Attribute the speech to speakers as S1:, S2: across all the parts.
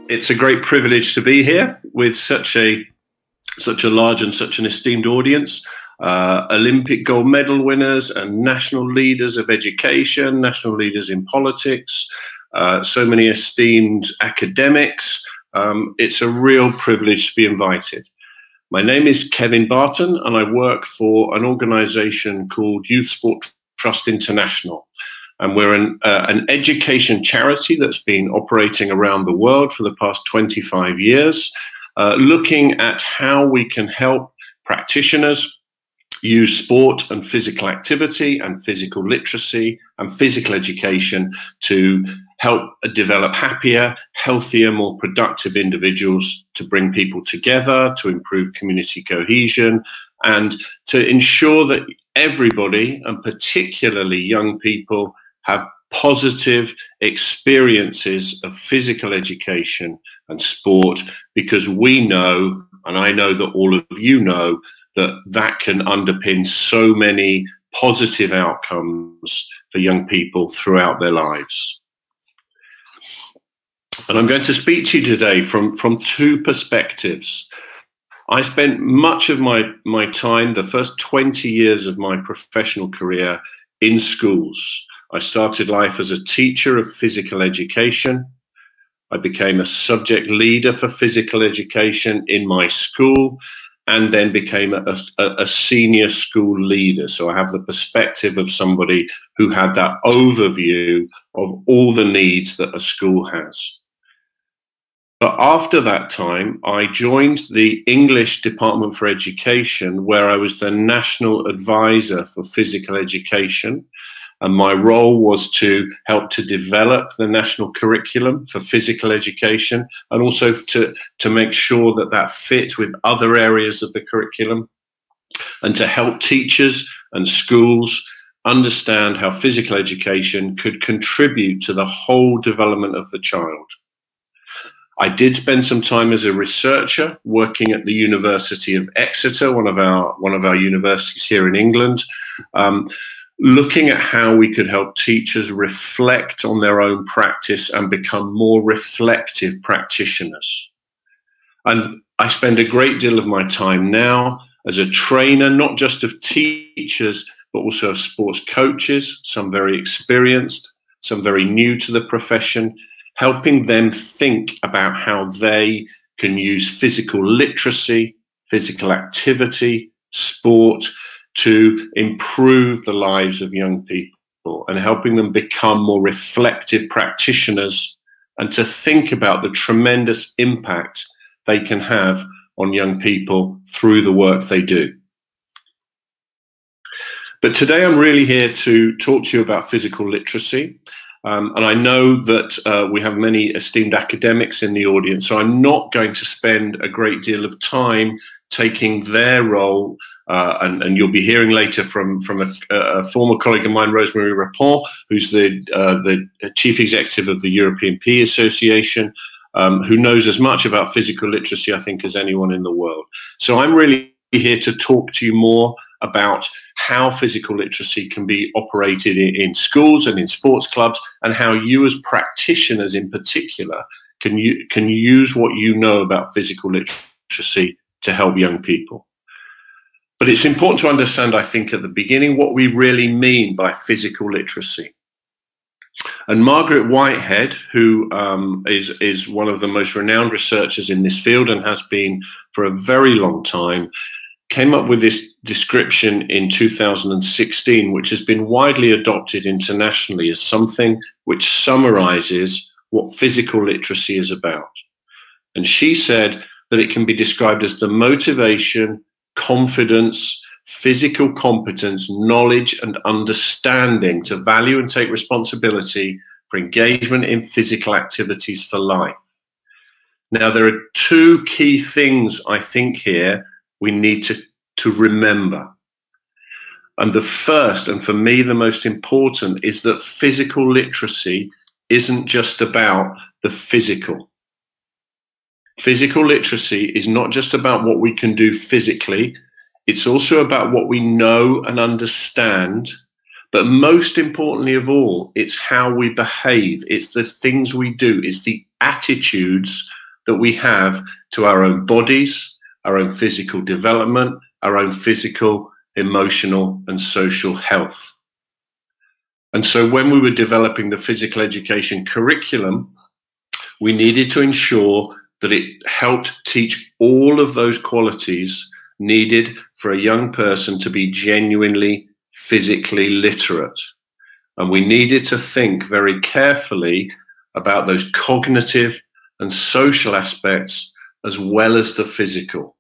S1: It's a great privilege to be here with such a large and such an esteemed audience. Olympic gold medal winners and national leaders of education, national leaders in politics, so many esteemed academics. It's a real privilege to be invited. My name is Kevin Barton, and I work for an organization called Youth Sport Trust International. And we're an education charity that's been operating around the world for the past 25 years, looking at how we can help practitioners use sport and physical activity and physical literacy and physical education to help develop happier, healthier, more productive individuals, to bring people together, to improve community cohesion, and to ensure that everybody, and particularly young people, have positive experiences of physical education and sport, because we know, and I know that all of you know, that that can underpin so many positive outcomes for young people throughout their lives. And I'm going to speak to you today from two perspectives. I spent much of my time, the first 20 years of my professional career, in schools. I started life as a teacher of physical education. I became a subject leader for physical education in my school, and then became a senior school leader. So I have the perspective of somebody who had that overview of all the needs that a school has. But after that time, I joined the English Department for Education, where I was the national advisor for physical education. And my role was to help to develop the national curriculum for physical education, and also to make sure that that fit with other areas of the curriculum, and to help teachers and schools understand how physical education could contribute to the whole development of the child. I did spend some time as a researcher working at the University of Exeter, one of our universities here in England, looking at how we could help teachers reflect on their own practice and become more reflective practitioners. And I spend a great deal of my time now as a trainer, not just of teachers, but also of sports coaches, some very experienced, some very new to the profession, helping them think about how they can use physical literacy, physical activity, sport, to improve the lives of young people, and helping them become more reflective practitioners, and to think about the tremendous impact they can have on young people through the work they do. But today I'm really here to talk to you about physical literacy. And I know that we have many esteemed academics in the audience, so I'm not going to spend a great deal of time taking their role. And you'll be hearing later from a former colleague of mine, Rosemary Rapon, who's the chief executive of the European PE Association, who knows as much about physical literacy, I think, as anyone in the world. So I'm really here to talk to you more about how physical literacy can be operated in schools and in sports clubs, and how you as practitioners in particular can use what you know about physical literacy to help young people. But it's important to understand, I think, at the beginning, what we really mean by physical literacy. And Margaret Whitehead, who is one of the most renowned researchers in this field and has been for a very long time, came up with this description in 2016, which has been widely adopted internationally as something which summarizes what physical literacy is about. And she said that it can be described as the motivation, confidence, physical competence, knowledge, and understanding to value and take responsibility for engagement in physical activities for life. Now, there are two key things, I think, here we need to remember. And the first, and for me the most important, is that physical literacy isn't just about the physical. Physical literacy is not just about what we can do physically, it's also about what we know and understand, but most importantly of all, it's how we behave, it's the things we do, it's the attitudes that we have to our own bodies, our own physical development, our own physical, emotional, and social health. And so when we were developing the physical education curriculum, we needed to ensure that it helped teach all of those qualities needed for a young person to be genuinely physically literate. And we needed to think very carefully about those cognitive and social aspects as well as the physical.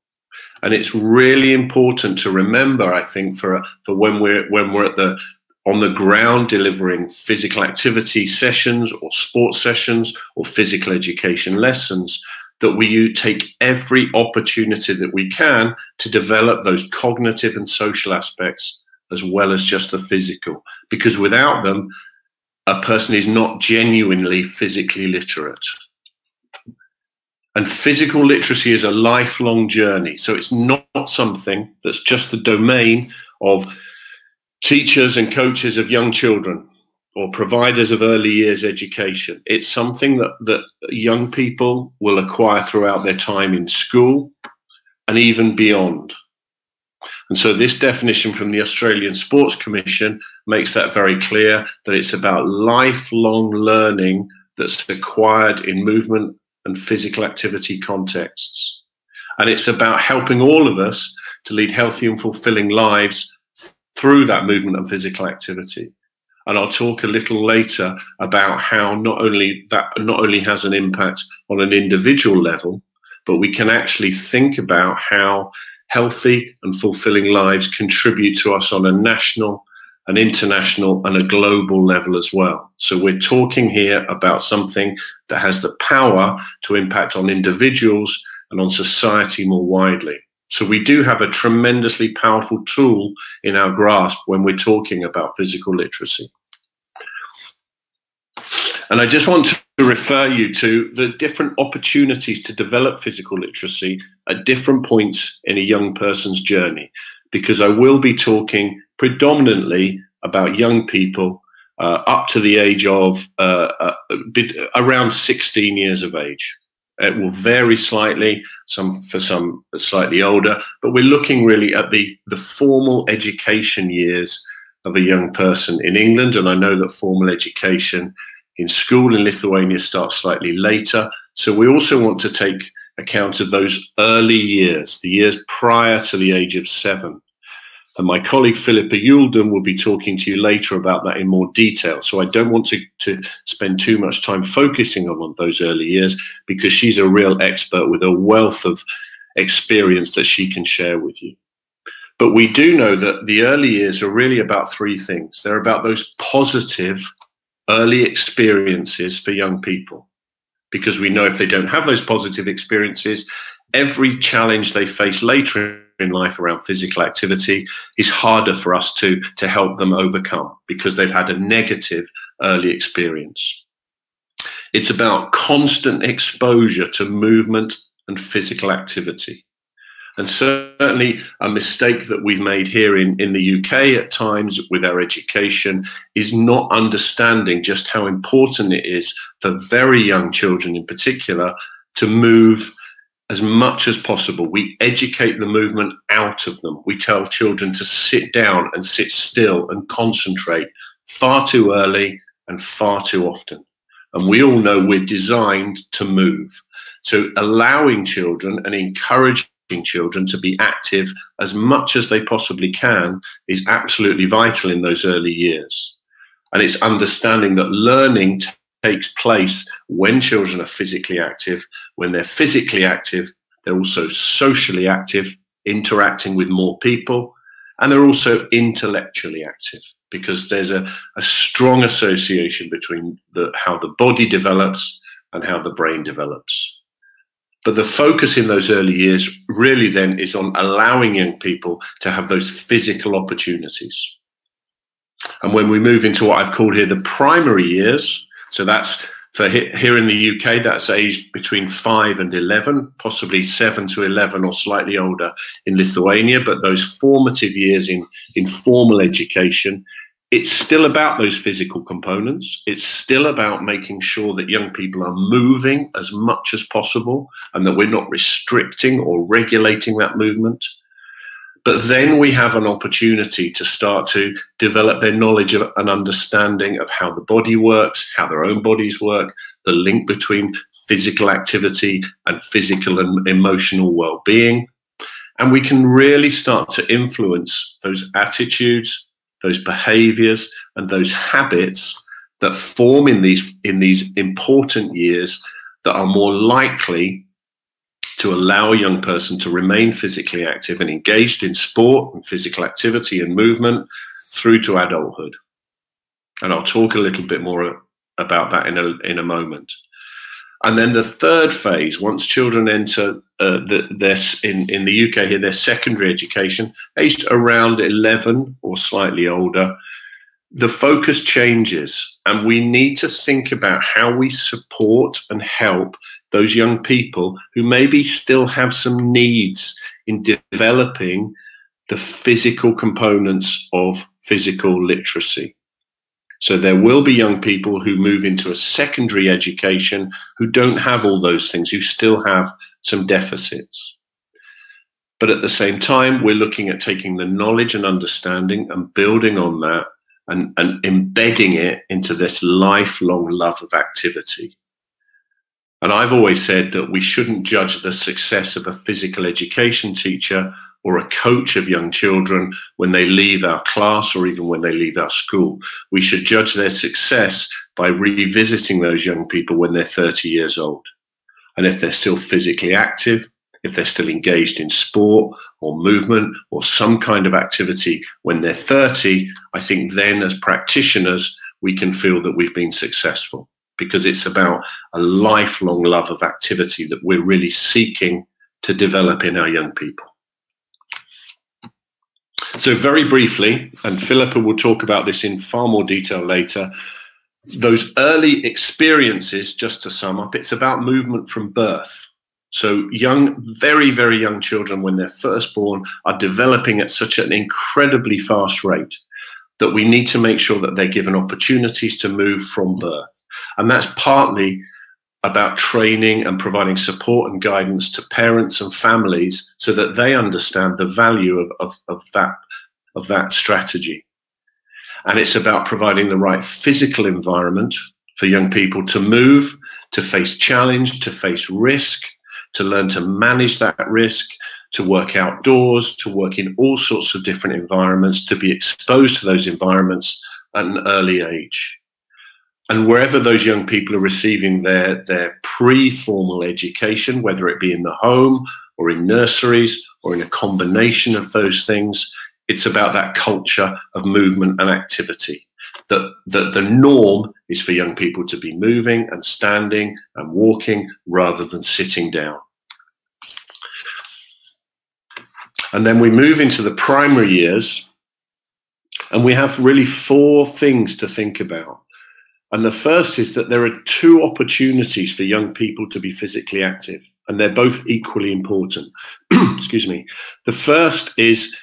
S1: And it's really important to remember, I think, for when we're at on the ground delivering physical activity sessions or sports sessions or physical education lessons, that we take every opportunity that we can to develop those cognitive and social aspects as well as just the physical, because without them, a person is not genuinely physically literate. And physical literacy is a lifelong journey. So it's not something that's just the domain of teachers and coaches of young children or providers of early years education. It's something that young people will acquire throughout their time in school and even beyond. And so this definition from the Australian Sports Commission makes that very clear, that it's about lifelong learning that's acquired in movement and physical activity contexts. And it's about helping all of us to lead healthy and fulfilling lives through that movement and physical activity. And I'll talk a little later about how not only has an impact on an individual level, but we can actually think about how healthy and fulfilling lives contribute to us on a national, an international, and a global level as well. So we're talking here about something that has the power to impact on individuals and on society more widely. So we do have a tremendously powerful tool in our grasp when we're talking about physical literacy. And I just want to refer you to the different opportunities to develop physical literacy at different points in a young person's journey, because I will be talking predominantly about young people up to the age of around 16 years of age. It will vary slightly, for some slightly older, but we're looking really at the formal education years of a young person in England. And I know that formal education in school in Lithuania starts slightly later. So we also want to take account of those early years, the years prior to the age of 7. And my colleague Philippa Yulden will be talking to you later about that in more detail. So I don't want to spend too much time focusing on those early years, because she's a real expert with a wealth of experience that she can share with you. But we do know that the early years are really about 3 things. They're about those positive early experiences for young people, because we know if they don't have those positive experiences, every challenge they face later in life around physical activity is harder for us to help them overcome, because they've had a negative early experience. It's about constant exposure to movement and physical activity. And certainly a mistake that we've made here in the UK at times with our education is not understanding just how important it is for very young children in particular to move as much as possible. We educate the movement out of them. We tell children to sit down and sit still and concentrate far too early and far too often. And we all know we're designed to move. So allowing children and encouraging children to be active as much as they possibly can is absolutely vital in those early years. And it's understanding that learning takes place when children are physically active. When they're physically active, they're also socially active, interacting with more people, and they're also intellectually active, because there's a strong association between how the body develops and how the brain develops. But the focus in those early years really then is on allowing young people to have those physical opportunities. And when we move into what I've called here the primary years, so that's for here in the UK, that's aged between 5 and 11, possibly 7 to 11 or slightly older in Lithuania. But those formative years in formal education It's still about those physical components. It's still about making sure that young people are moving as much as possible and that we're not restricting or regulating that movement. But then we have an opportunity to start to develop their knowledge of and understanding of how the body works, how their own bodies work, the link between physical activity and physical and emotional well-being. And we can really start to influence those attitudes, those behaviors, and those habits that form in these important years that are more likely to allow a young person to remain physically active and engaged in sport and physical activity and movement through to adulthood. And I'll talk a little bit more about that in a moment. And then the third phase, once children enter in the UK here, their secondary education, aged around 11 or slightly older, the focus changes, and we need to think about how we support and help those young people who maybe still have some needs in developing the physical components of physical literacy. So there will be young people who move into a secondary education who don't have all those things, who still have some deficits. But at the same time, we're looking at taking the knowledge and understanding and building on that and embedding it into this lifelong love of activity. And I've always said that we shouldn't judge the success of a physical education teacher or a coach of young children when they leave our class or even when they leave our school. We should judge their success by revisiting those young people when they're 30 years old. And if they're still physically active, if they're still engaged in sport or movement or some kind of activity when they're 30, I think then as practitioners, we can feel that we've been successful, because it's about a lifelong love of activity that we're really seeking to develop in our young people. So very briefly, and Philippa will talk about this in far more detail later, those early experiences, just to sum up, it's about movement from birth. So young, very, very young children, when they're first born, are developing at such an incredibly fast rate that we need to make sure that they're given opportunities to move from birth. And that's partly about training and providing support and guidance to parents and families so that they understand the value of that strategy. And it's about providing the right physical environment for young people to move, to face challenge, to face risk, to learn to manage that risk, to work outdoors, to work in all sorts of different environments, to be exposed to those environments at an early age. And wherever those young people are receiving their pre-formal education, whether it be in the home or in nurseries or in a combination of those things, it's about that culture of movement and activity. That the norm is for young people to be moving and standing and walking rather than sitting down. And then we move into the primary years, and we have really 4 things to think about. And the first is that there are 2 opportunities for young people to be physically active, and they're both equally important. Excuse me. The first is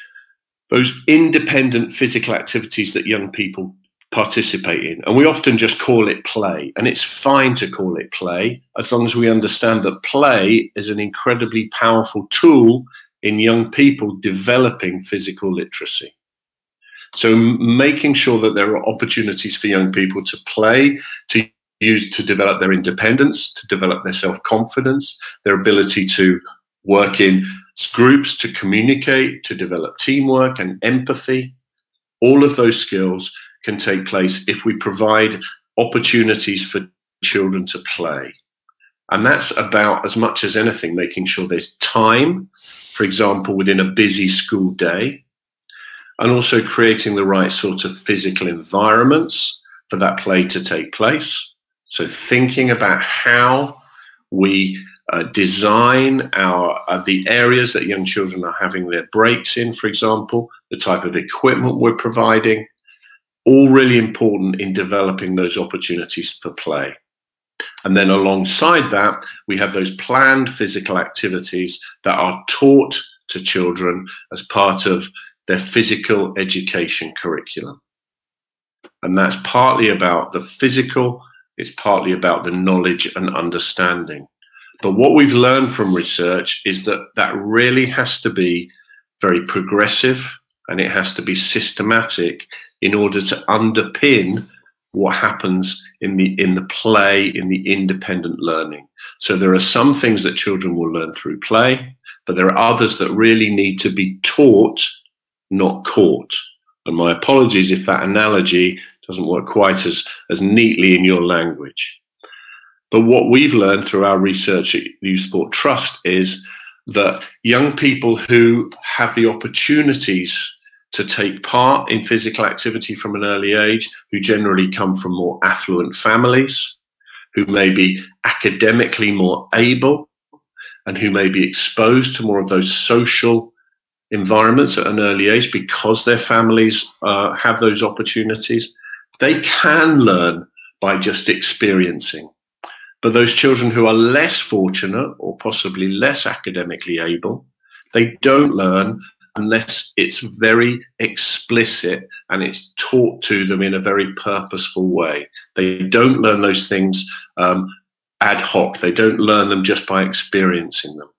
S1: those independent physical activities that young people participate in. And we often just call it play. And it's fine to call it play, as long as we understand that play is an incredibly powerful tool in young people developing physical literacy. So making sure that there are opportunities for young people to play, to use to develop their independence, to develop their self-confidence, their ability to work in groups, to communicate, to develop teamwork and empathy. All of those skills can take place if we provide opportunities for children to play. And that's about, as much as anything, making sure there's time, for example, within a busy school day, and also creating the right sort of physical environments for that play to take place. So thinking about how we design the areas that young children are having their breaks in, for example, the type of equipment we're providing, all really important in developing those opportunities for play. And then alongside that, we have those planned physical activities that are taught to children as part of their physical education curriculum. And that's partly about the physical, it's partly about the knowledge and understanding. But what we've learned from research is that that really has to be very progressive, and it has to be systematic in order to underpin what happens in the play, in the independent learning. So there are some things that children will learn through play, but there are others that really need to be taught, not caught. And my apologies if that analogy doesn't work quite as neatly in your language. But what we've learned through our research at Youth Sport Trust is that young people who have the opportunities to take part in physical activity from an early age, who generally come from more affluent families, who may be academically more able, and who may be exposed to more of those social environments at an early age because their families have those opportunities, they can learn by just experiencing. But those children who are less fortunate or possibly less academically able, they don't learn unless it's very explicit and it's taught to them in a very purposeful way. They don't learn those things ad hoc. They don't learn them just by experiencing them.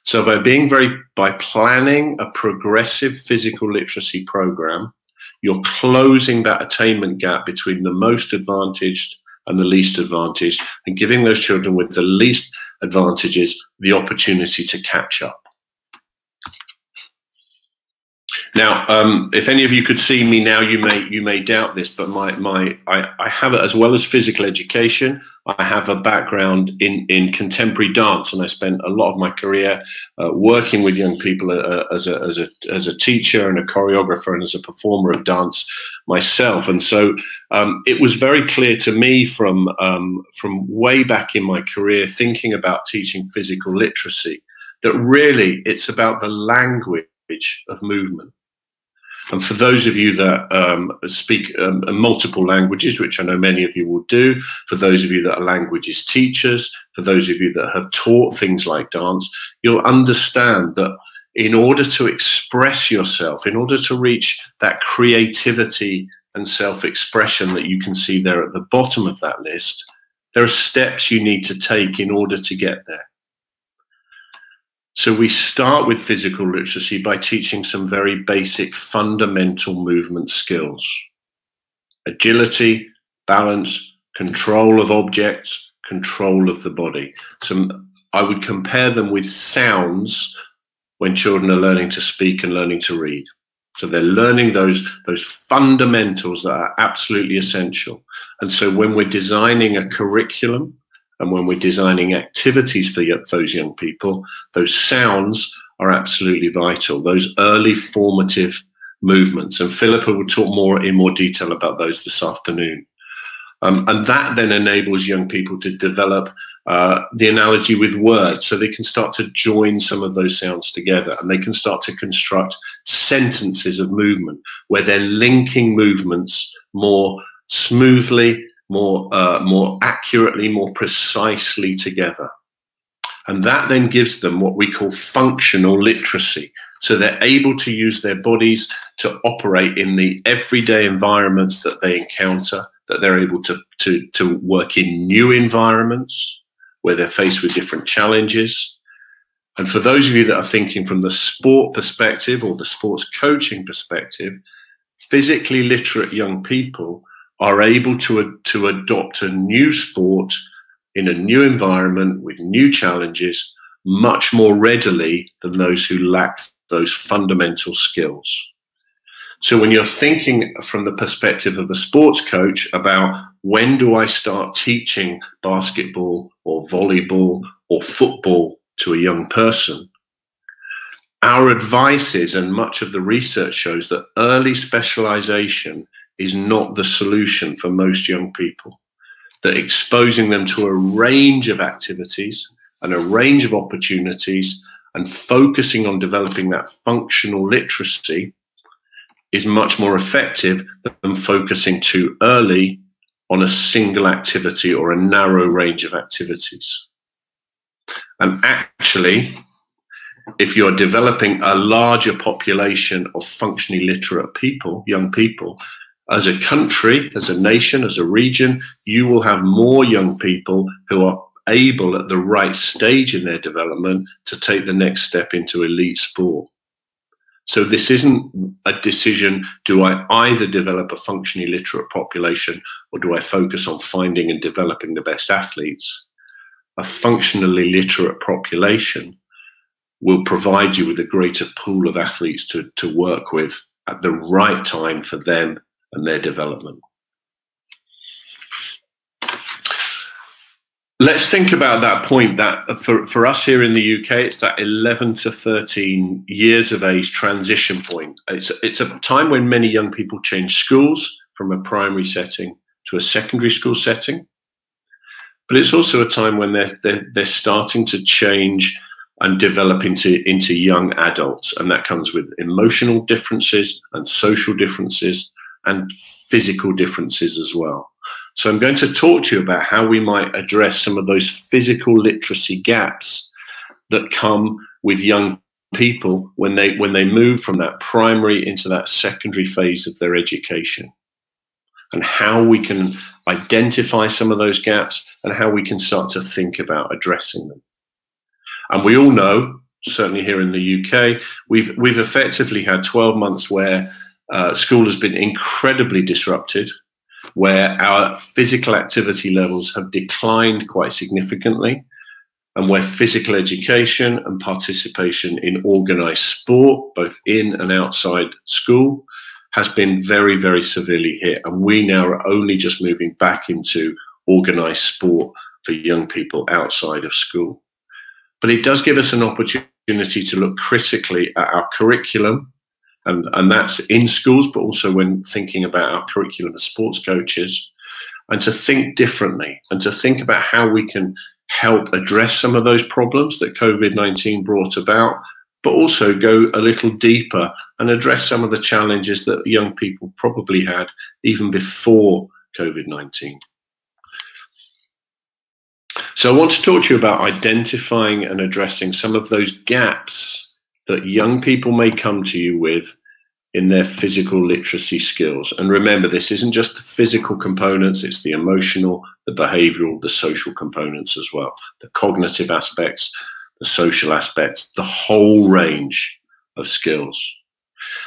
S1: So by planning a progressive physical literacy program, you're closing that attainment gap between the most advantaged and the least advantaged, and giving those children with the least advantages the opportunity to catch up. Now, if any of you could see me now, you may doubt this, but I have it, as well as physical education, I have a background in contemporary dance, and I spent a lot of my career working with young people as a teacher and a choreographer and as a performer of dance myself. And so it was very clear to me from way back in my career, thinking about teaching physical literacy, that really it's about the language of movement. And for those of you that speak multiple languages, which I know many of you will do, for those of you that are languages teachers, for those of you that have taught things like dance, you'll understand that in order to express yourself, in order to reach that creativity and self-expression that you can see there at the bottom of that list, there are steps you need to take in order to get there. So we start with physical literacy by teaching some very basic fundamental movement skills: agility, balance, control of objects, control of the body. So I would compare them with sounds when children are learning to speak and learning to read. So they're learning those fundamentals that are absolutely essential. And so when we're designing a curriculum, and when we're designing activities for those young people, those sounds are absolutely vital, those early formative movements. And Philippa will talk in more detail about those this afternoon. And that then enables young people to develop the analogy with words, so they can start to join some of those sounds together, and they can start to construct sentences of movement where they're linking movements more smoothly, more accurately, more precisely together. And that then gives them what we call functional literacy. So they're able to use their bodies to operate in the everyday environments that they encounter, that they're able to work in new environments where they're faced with different challenges. And for those of you that are thinking from the sport perspective or the sports coaching perspective, physically literate young people are able to adopt a new sport in a new environment with new challenges much more readily than those who lack those fundamental skills. So when you're thinking from the perspective of a sports coach about when do I start teaching basketball or volleyball or football to a young person, our advice is, and much of the research shows, that early specialization is not the solution for most young people, that exposing them to a range of activities and a range of opportunities and focusing on developing that functional literacy is much more effective than focusing too early on a single activity or a narrow range of activities. And actually, if you're developing a larger population of functionally literate people, young people, as a country, as a nation, as a region, you will have more young people who are able at the right stage in their development to take the next step into elite sport. So this isn't a decision, do I either develop a functionally literate population or do I focus on finding and developing the best athletes? A functionally literate population will provide you with a greater pool of athletes to work with at the right time for them and their development. Let's think about that point that for us here in the UK, it's that 11 to 13 years of age transition point. It's a time when many young people change schools from a primary setting to a secondary school setting. But it's also a time when they're starting to change and develop into young adults. And that comes with emotional differences and social differences and physical differences as well. So I'm going to talk to you about how we might address some of those physical literacy gaps that come with young people when they move from that primary into that secondary phase of their education, and how we can identify some of those gaps and how we can start to think about addressing them. And we all know, certainly here in the UK, we've effectively had 12 months where school has been incredibly disrupted, where our physical activity levels have declined quite significantly, and where physical education and participation in organised sport, both in and outside school, has been very, very severely hit. And we now are only just moving back into organised sport for young people outside of school. But it does give us an opportunity to look critically at our curriculum, and that's in schools, but also when thinking about our curriculum as sports coaches, and to think differently and to think about how we can help address some of those problems that COVID-19 brought about, but also go a little deeper and address some of the challenges that young people probably had even before COVID-19. So I want to talk to you about identifying and addressing some of those gaps that young people may come to you with in their physical literacy skills. And remember, this isn't just the physical components, it's the emotional, the behavioral, the social components as well, the cognitive aspects, the social aspects, the whole range of skills.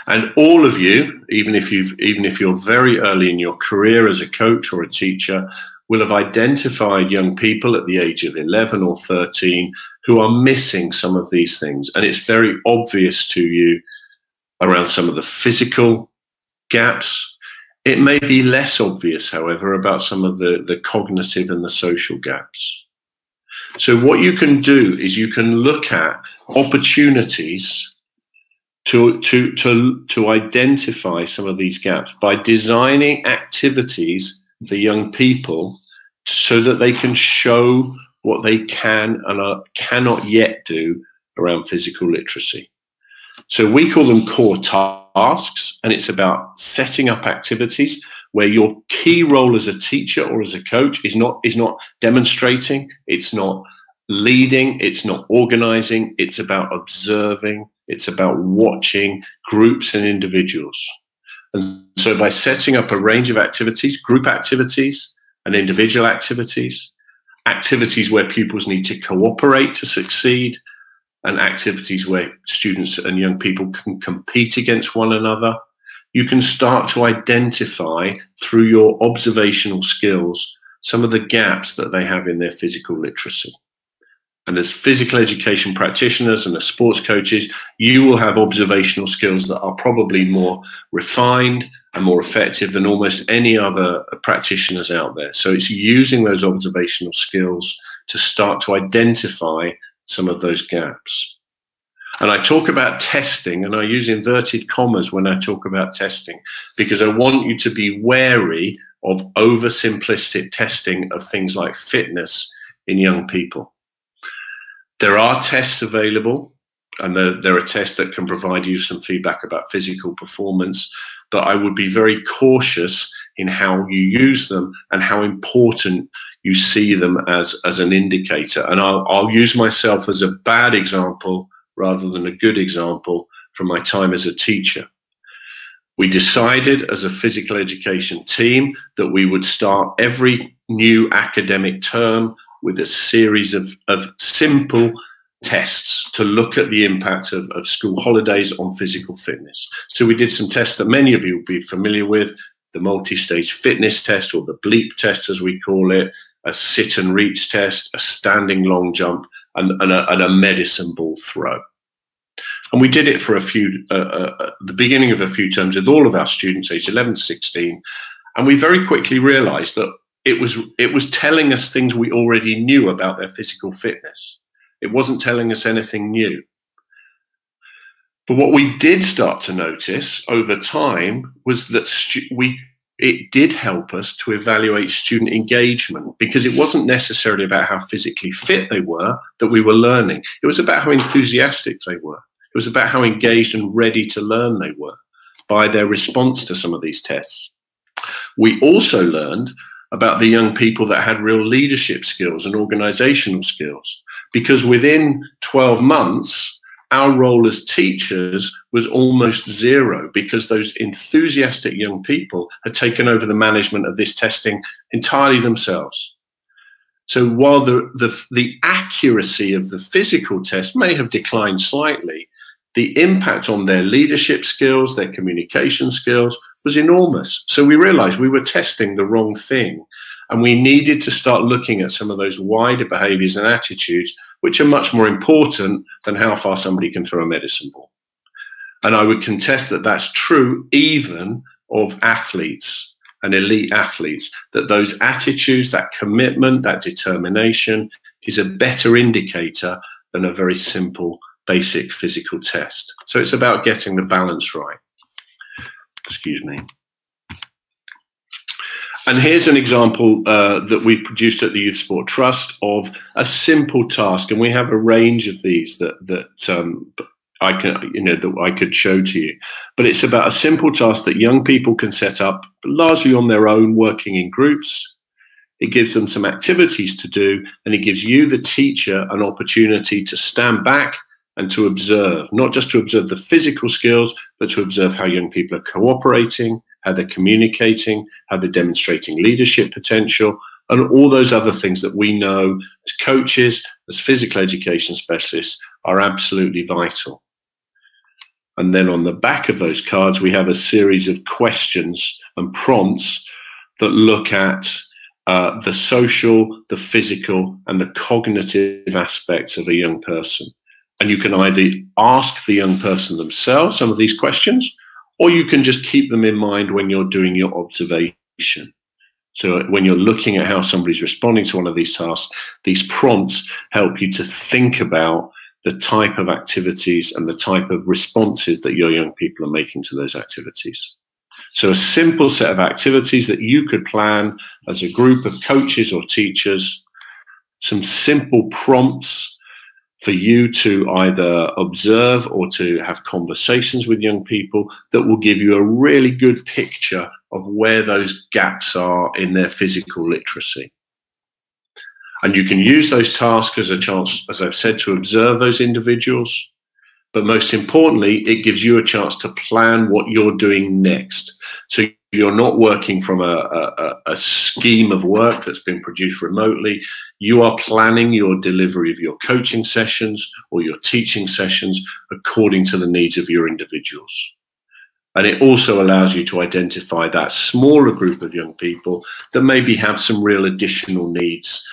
S1: And all of you, even if you're very early in your career as a coach or a teacher, will have identified young people at the age of 11 or 13 who are missing some of these things. And it's very obvious to you around some of the physical gaps. It may be less obvious, however, about some of the cognitive and the social gaps. So what you can do is you can look at opportunities to identify some of these gaps by designing activities for young people so that they can show what they can and cannot yet do around physical literacy. So we call them core tasks, and it's about setting up activities where your key role as a teacher or as a coach is not demonstrating, it's not leading, it's not organizing, it's about observing, it's about watching groups and individuals. And so by setting up a range of activities, group activities and individual activities, activities where pupils need to cooperate to succeed, and activities where students and young people can compete against one another, you can start to identify through your observational skills some of the gaps that they have in their physical literacy. And as physical education practitioners and as sports coaches, you will have observational skills that are probably more refined and more effective than almost any other practitioners out there. So it's using those observational skills to start to identify some of those gaps. And I talk about testing, and I use inverted commas when I talk about testing, because I want you to be wary of oversimplistic testing of things like fitness in young people. There are tests available, and there are tests that can provide you some feedback about physical performance, but I would be very cautious in how you use them and how important you see them as an indicator. And I'll use myself as a bad example rather than a good example from my time as a teacher. We decided as a physical education team that we would start every new academic term with a series of simple tests to look at the impact of school holidays on physical fitness. So we did some tests that many of you will be familiar with: the multi-stage fitness test, or the bleep test as we call it, a sit and reach test, a standing long jump, and a medicine ball throw. And we did it for the beginning of a few terms with all of our students aged 11 to 16. And we very quickly realized that it was telling us things we already knew about their physical fitness. It wasn't telling us anything new. But what we did start to notice over time was that it did help us to evaluate student engagement, because it wasn't necessarily about how physically fit they were that we were learning. It was about how enthusiastic they were. It was about how engaged and ready to learn they were by their response to some of these tests. We also learned about the young people that had real leadership skills and organizational skills, because within 12 months, our role as teachers was almost zero, because those enthusiastic young people had taken over the management of this testing entirely themselves. So while the accuracy of the physical test may have declined slightly, the impact on their leadership skills, their communication skills, was enormous. So we realized we were testing the wrong thing, and we needed to start looking at some of those wider behaviors and attitudes, which are much more important than how far somebody can throw a medicine ball. And I would contest that that's true even of athletes and elite athletes, that those attitudes, that commitment, that determination is a better indicator than a very simple basic physical test. So it's about getting the balance right. Excuse me. And here's an example that we produced at the Youth Sport Trust of a simple task, and we have a range of these that I could show to you. But it's about a simple task that young people can set up largely on their own, working in groups. It gives them some activities to do, and it gives you, the teacher, an opportunity to stand back and to observe, not just to observe the physical skills, but to observe how young people are cooperating, how they're communicating, how they're demonstrating leadership potential, and all those other things that we know as coaches, as physical education specialists, are absolutely vital. And then on the back of those cards, we have a series of questions and prompts that look at the social, the physical, and the cognitive aspects of a young person. And you can either ask the young person themselves some of these questions, or you can just keep them in mind when you're doing your observation. So when you're looking at how somebody's responding to one of these tasks, these prompts help you to think about the type of activities and the type of responses that your young people are making to those activities. So a simple set of activities that you could plan as a group of coaches or teachers, some simple prompts for you to either observe or to have conversations with young people that will give you a really good picture of where those gaps are in their physical literacy. And you can use those tasks as a chance, as I've said, to observe those individuals. But most importantly, it gives you a chance to plan what you're doing next. So you're not working from a scheme of work that's been produced remotely. You are planning your delivery of your coaching sessions or your teaching sessions according to the needs of your individuals. And it also allows you to identify that smaller group of young people that maybe have some real additional needs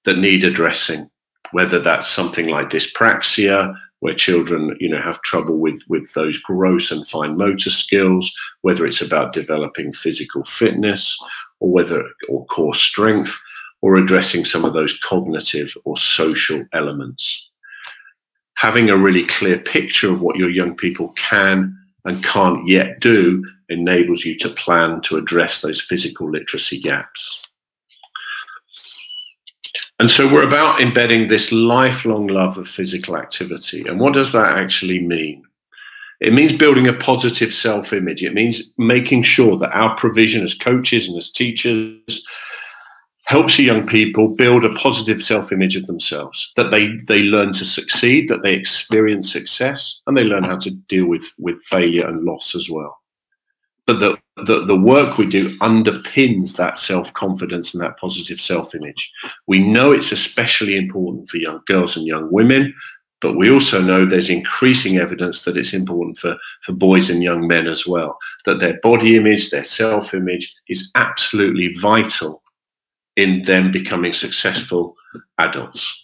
S1: that need addressing, whether that's something like dyspraxia, where children, have trouble with those gross and fine motor skills, whether it's about developing physical fitness or core strength, or addressing some of those cognitive or social elements. Having a really clear picture of what your young people can and can't yet do enables you to plan to address those physical literacy gaps. And so we're about embedding this lifelong love of physical activity. And what does that actually mean? It means building a positive self-image. It means making sure that our provision as coaches and as teachers helps young people build a positive self-image of themselves, that they learn to succeed, that they experience success, and they learn how to deal with failure and loss as well. but the work we do underpins that self-confidence and that positive self-image. We know it's especially important for young girls and young women, but we also know there's increasing evidence that it's important for boys and young men as well, that their body image, their self-image is absolutely vital in them becoming successful adults.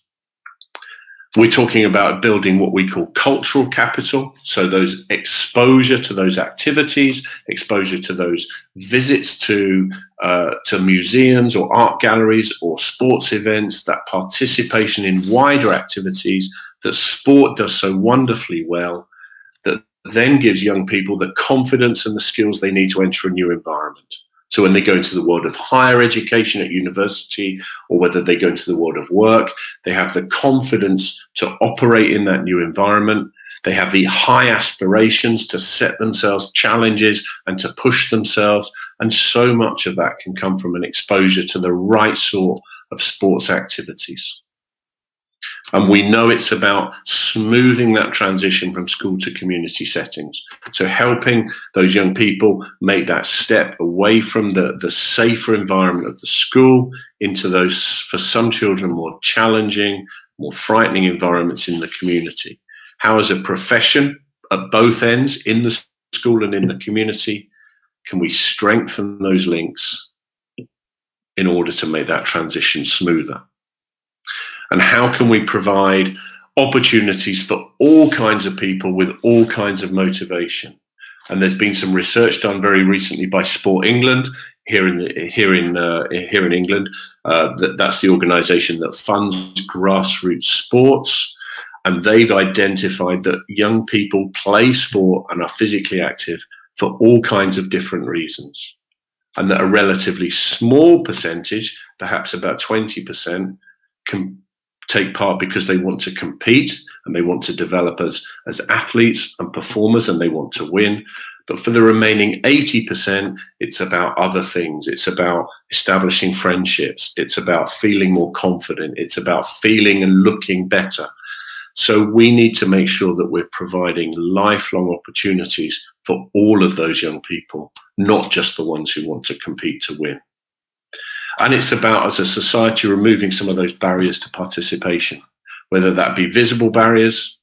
S1: We're talking about building what we call cultural capital. So those exposure to those activities, exposure to those visits to museums or art galleries or sports events, that participation in wider activities that sport does so wonderfully well, that then gives young people the confidence and the skills they need to enter a new environment. So when they go into the world of higher education at university, or whether they go into the world of work, they have the confidence to operate in that new environment. They have the high aspirations to set themselves challenges and to push themselves. And so much of that can come from an exposure to the right sort of sports activities. And we know it's about smoothing that transition from school to community settings. So helping those young people make that step away from the safer environment of the school into those, for some children, more challenging, more frightening environments in the community. How, as a profession, at both ends, in the school and in the community, can we strengthen those links in order to make that transition smoother? And how can we provide opportunities for all kinds of people with all kinds of motivation? And there's been some research done very recently by Sport England here in England. That's the organisation that funds grassroots sports, and they've identified that young people play sport and are physically active for all kinds of different reasons, and that a relatively small percentage, perhaps about 20%, can take part because they want to compete and they want to develop as athletes and performers, and they want to win. But for the remaining 80%, it's about other things. It's about establishing friendships. It's about feeling more confident. It's about feeling and looking better. So we need to make sure that we're providing lifelong opportunities for all of those young people, not just the ones who want to compete to win. And it's about, as a society, removing some of those barriers to participation, whether that be visible barriers,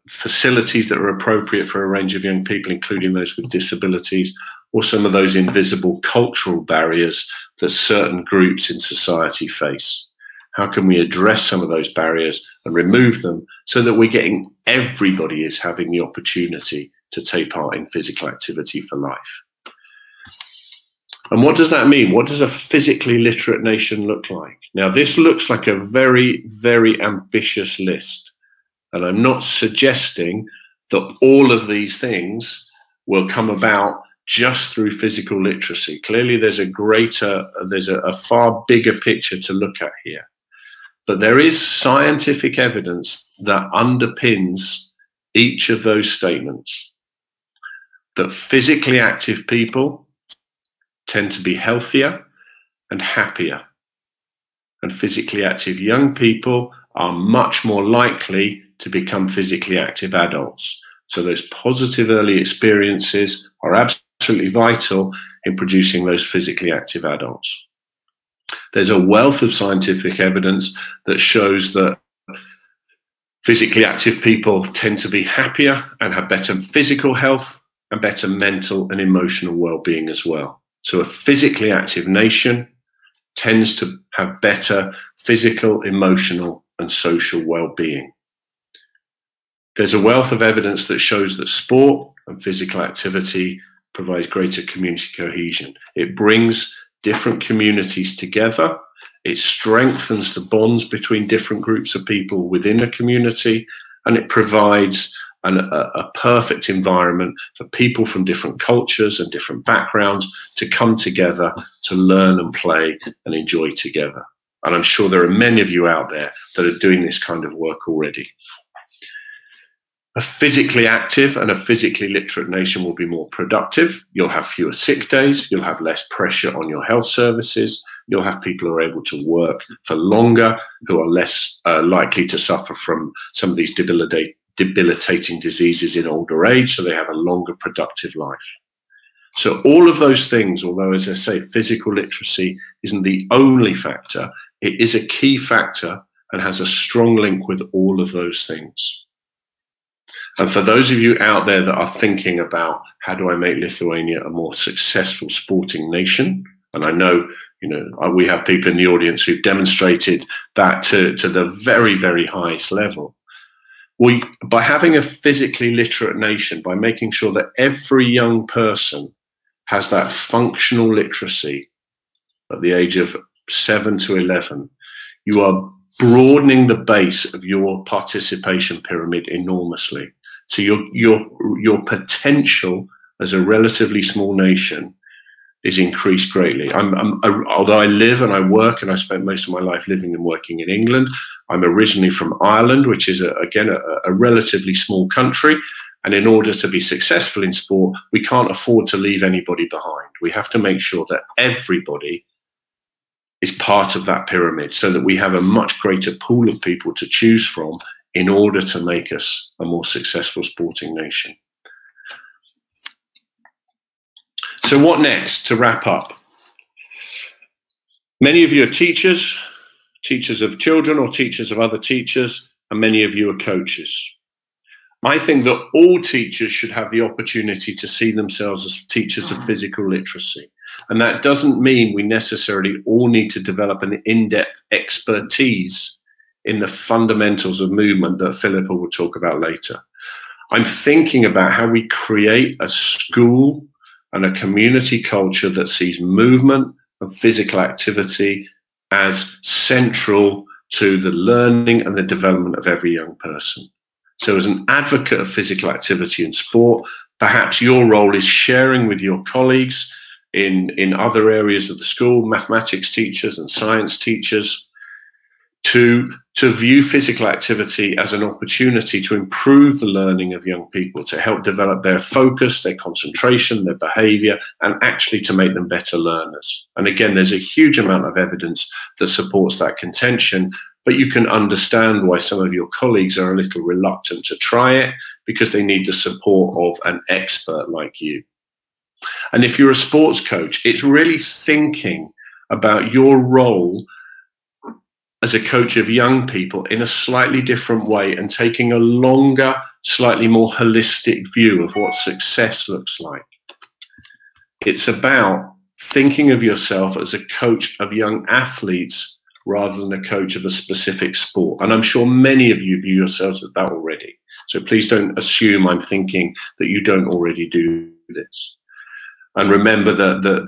S1: facilities that are appropriate for a range of young people, including those with disabilities, or some of those invisible cultural barriers that certain groups in society face. How can we address some of those barriers and remove them so that we're getting, everybody is having the opportunity to take part in physical activity for life? And what does that mean? What does a physically literate nation look like? Now, this looks like a very, very ambitious list. And I'm not suggesting that all of these things will come about just through physical literacy. Clearly, there's a far bigger picture to look at here. But there is scientific evidence that underpins each of those statements. That physically active people tend to be healthier and happier. And physically active young people are much more likely to become physically active adults. So those positive early experiences are absolutely vital in producing those physically active adults. There's a wealth of scientific evidence that shows that physically active people tend to be happier and have better physical health and better mental and emotional well-being as well. So a physically active nation tends to have better physical, emotional, and social well-being. There's a wealth of evidence that shows that sport and physical activity provides greater community cohesion. It brings different communities together. It strengthens the bonds between different groups of people within a community, and it provides a perfect environment for people from different cultures and different backgrounds to come together to learn and play and enjoy together. And I'm sure there are many of you out there that are doing this kind of work already. A physically active and a physically literate nation will be more productive. You'll have fewer sick days. You'll have less pressure on your health services. You'll have people who are able to work for longer, who are less likely to suffer from some of these debilitating diseases in older age, so they have a longer productive life. So all of those things, although, as I say, physical literacy isn't the only factor, it is a key factor and has a strong link with all of those things. And for those of you out there that are thinking about how do I make Lithuania a more successful sporting nation, and I know, we have people in the audience who've demonstrated that to the very, very highest level. By having a physically literate nation, by making sure that every young person has that functional literacy at the age of 7 to 11, you are broadening the base of your participation pyramid enormously. So your potential as a relatively small nation is increased greatly. Although I live and I work, and I spent most of my life living and working in England, I'm originally from Ireland, which is, again, a relatively small country. And in order to be successful in sport, we can't afford to leave anybody behind. We have to make sure that everybody is part of that pyramid so that we have a much greater pool of people to choose from in order to make us a more successful sporting nation. So what next, to wrap up? Many of you are teachers of children or teachers of other teachers, and many of you are coaches. I think that all teachers should have the opportunity to see themselves as teachers of physical literacy. And that doesn't mean we necessarily all need to develop an in-depth expertise in the fundamentals of movement that Philippa will talk about later. I'm thinking about how we create a school and a community culture that sees movement and physical activity as central to the learning and the development of every young person. So as an advocate of physical activity and sport, perhaps your role is sharing with your colleagues in other areas of the school, mathematics teachers and science teachers, to view physical activity as an opportunity to improve the learning of young people, to help develop their focus, their concentration, their behavior, and actually to make them better learners. And again, there's a huge amount of evidence that supports that contention, but you can understand why some of your colleagues are a little reluctant to try it, because they need the support of an expert like you. And if you're a sports coach, it's really thinking about your role as a coach of young people in a slightly different way and taking a longer, slightly more holistic view of what success looks like. It's about thinking of yourself as a coach of young athletes rather than a coach of a specific sport. And I'm sure many of you view yourselves as that already. So please don't assume I'm thinking that you don't already do this. And remember that the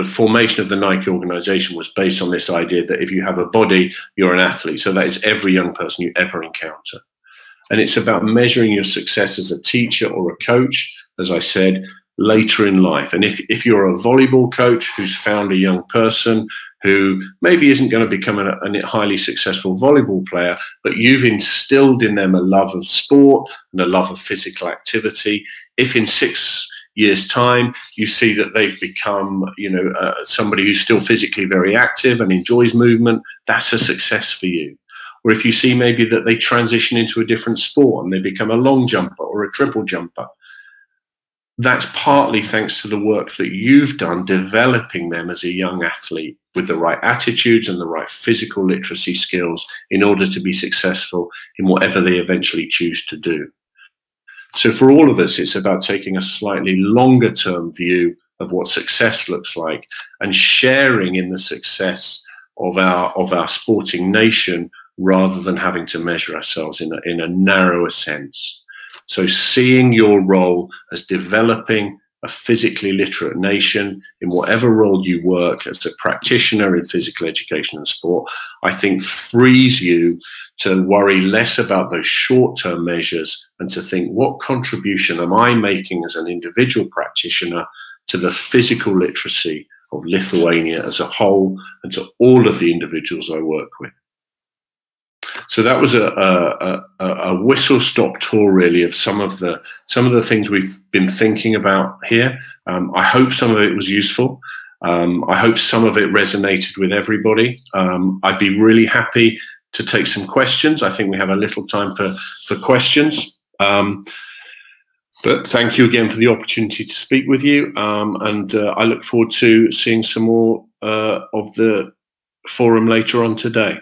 S1: formation of the Nike organization was based on this idea that if you have a body, you're an athlete. So that is every young person you ever encounter. And it's about measuring your success as a teacher or a coach, as I said, later in life. And if you're a volleyball coach who's found a young person who maybe isn't going to become a highly successful volleyball player, but you've instilled in them a love of sport and a love of physical activity, if in 6 years' time you see that they've become, somebody who's still physically very active and enjoys movement, that's a success for you. Or if you see maybe that they transition into a different sport and they become a long jumper or a triple jumper, that's partly thanks to the work that you've done developing them as a young athlete with the right attitudes and the right physical literacy skills in order to be successful in whatever they eventually choose to do. So for all of us, it's about taking a slightly longer term view of what success looks like and sharing in the success of our sporting nation rather than having to measure ourselves in a narrower sense. So seeing your role as developing a physically literate nation in whatever role you work as a practitioner in physical education and sport, I think frees you to worry less about those short-term measures and to think, what contribution am I making as an individual practitioner to the physical literacy of Lithuania as a whole and to all of the individuals I work with. So that was a whistle-stop tour, really, of some of the things we've been thinking about here. I hope some of it was useful. I hope some of it resonated with everybody. I'd be really happy to take some questions. I think we have a little time for questions. But thank you again for the opportunity to speak with you, and I look forward to seeing some more of the forum later on today.